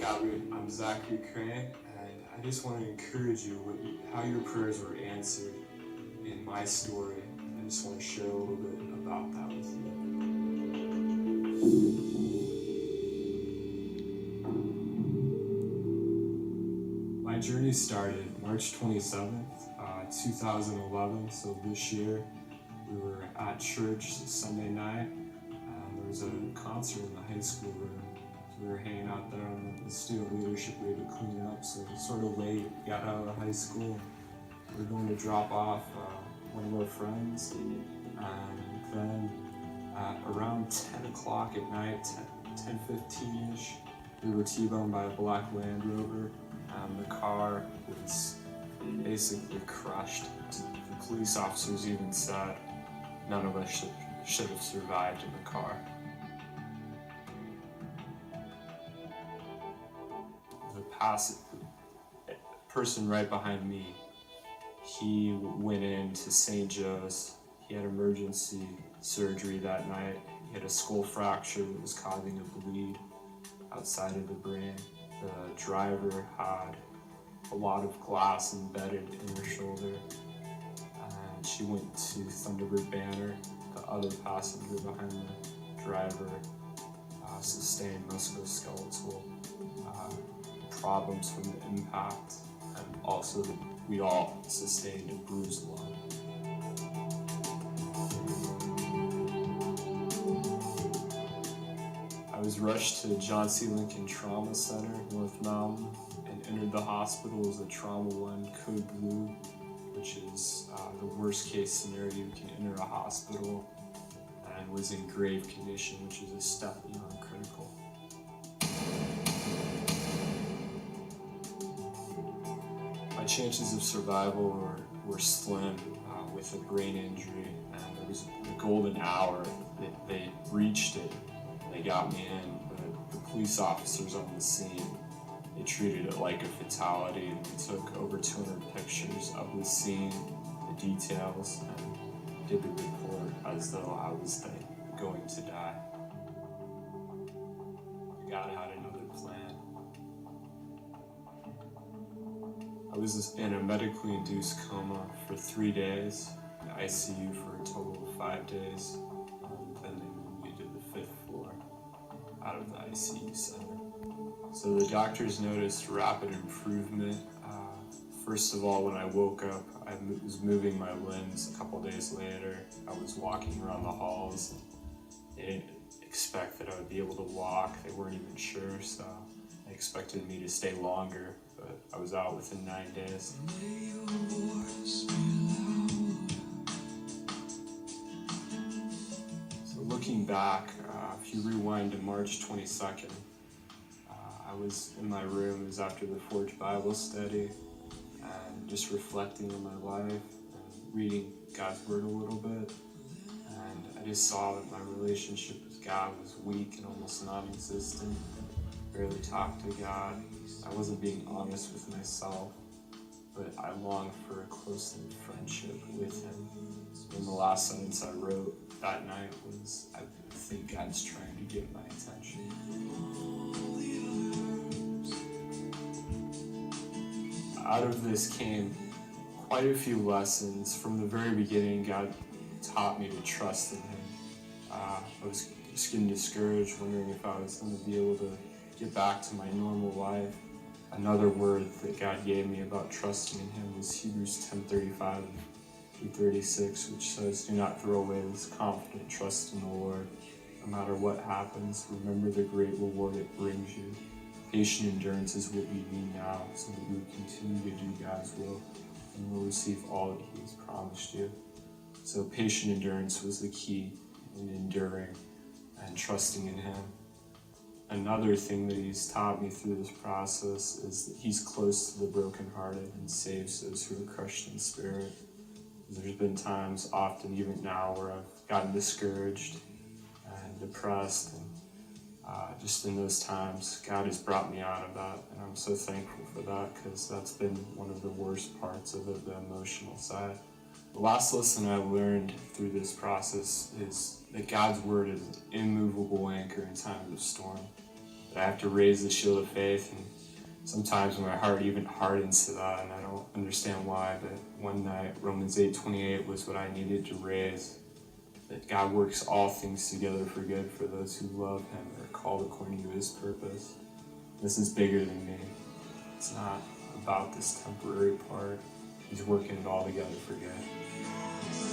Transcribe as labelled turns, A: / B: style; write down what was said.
A: Calvary. I'm Zachary Crane, and I just want to encourage you how your prayers were answered in my story. I just want to share a little bit about that with you. My journey started March 27th, 2011, so this year. We were at church Sunday night, and there was a concert in the high school room. We were hanging out there, and the student leadership we had to clean it up, so it was sort of late. We got out of the high school. We were going to drop off one of our friends, and then at around 10 o'clock at night, 10:15-ish, we were T-boned by a black Land Rover, and the car was basically crushed. The police officers even said none of us should have survived in the car. The person right behind me, he went into St. Joe's. He had emergency surgery that night. He had a skull fracture that was causing a bleed outside of the brain. The driver had a lot of glass embedded in her shoulder, and she went to Thunderbird Banner. The other passenger behind the driver sustained musculoskeletal problems from the impact, and also we all sustained a bruised lung. I was rushed to John C. Lincoln Trauma Center, North Mountain, and entered the hospital as a Trauma 1 Code Blue, which is the worst case scenario you can enter a hospital, and was in grave condition, which is a step beyond critical. My chances of survival were slim with a brain injury, and there was a golden hour. They reached it, they got me in, but the police officers on the scene, they treated it like a fatality, and they took over 200 pictures of the scene, the details, and did the report as though I was going to die. God had another plan. I was in a medically induced coma for 3 days, in the ICU for a total of 5 days, then they moved me to the 5th floor out of the ICU center. So the doctors noticed rapid improvement. First of all, when I woke up, I was moving my limbs. A couple days later, I was walking around the halls. They didn't expect that I would be able to walk. They weren't even sure, so they expected me to stay longer, but I was out within 9 days. So looking back, if you rewind to March 22nd, I was in my room. It was after the Forge Bible study, and just reflecting on my life and reading God's Word a little bit. And I just saw that my relationship with God was weak and almost non-existent. I barely talked to God. I wasn't being honest with myself, but I longed for a close-knit friendship with Him. And the last sentence I wrote that night was, I think God's trying to get my attention. Out of this came quite a few lessons. From the very beginning, God taught me to trust in Him. I was just getting discouraged, wondering if I was going to be able to get back to my normal life. Another word that God gave me about trusting in Him was Hebrews 10:35 through 36, which says, "Do not throw away this confident trust in the Lord. No matter what happens, remember the great reward it brings you. Patient endurance is what we need now, so that we will continue to do God's will and will receive all that He has promised you." So patient endurance was the key in enduring and trusting in Him. Another thing that He's taught me through this process is that He's close to the brokenhearted and saves those who are crushed in spirit. There's been times, often even now, where I've gotten discouraged and depressed, and just in those times, God has brought me out of that, and I'm so thankful for that, because that's been one of the worst parts of it, the emotional side. The last lesson I learned through this process is that God's Word is an immovable anchor in times of storm. that I have to raise the shield of faith, and sometimes my heart even hardens to that, and I don't understand why, but one night, Romans 8:28 was what I needed to raise, that God works all things together for good for those who love Him and are called according to His purpose. This is bigger than me. It's not about this temporary part. He's working it all together for good.